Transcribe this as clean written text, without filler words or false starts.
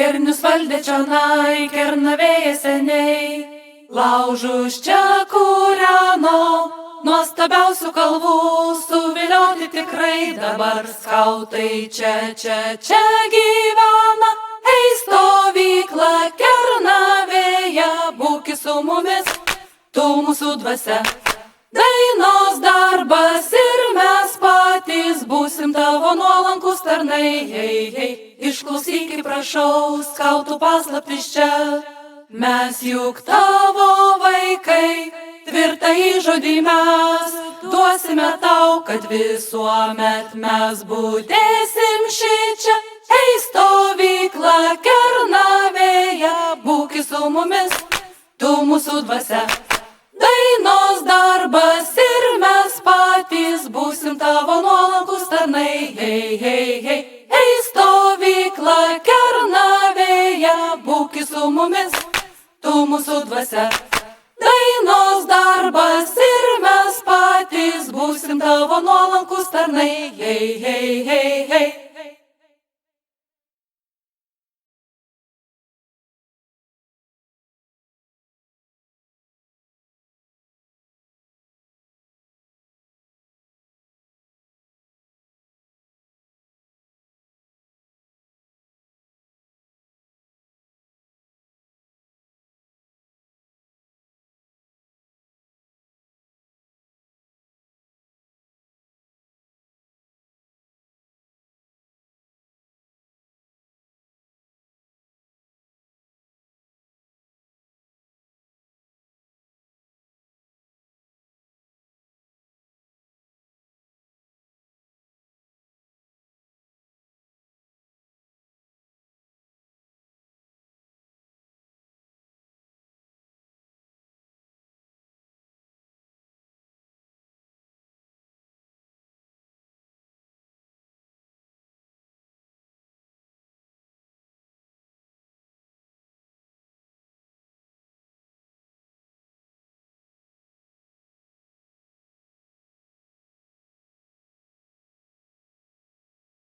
Kernius valdė čionai, kernavėje seniai, laužus čia kūreno, nuostabiausių kalvų suvilioti tikrai dabar skautai čia gyvena. Ei stovykla Kernavėje, būki su mumis, tu mūsų dvasia. Dainos darbas ir mes patys būsim tavo nuolankus tarnai. Hei, išklausykit prašau, skautų paslaptis čia. Mes juk tavo vaikai, tvirtai žodį mes duosime tau, kad visuomet mes būdėsim šičia. Ei stovykla Kernavėje, būki su mumis, tu mūsų dvasia. Dainos darbas ir mes patys būsim tavo nuolankus tarnai. Hei, ei stovykla Kernavėje, būki su mumis, tu mūsų dvasia. Dainos darbas ir mes patys būsim tavo nuolankus tarnai. Hei.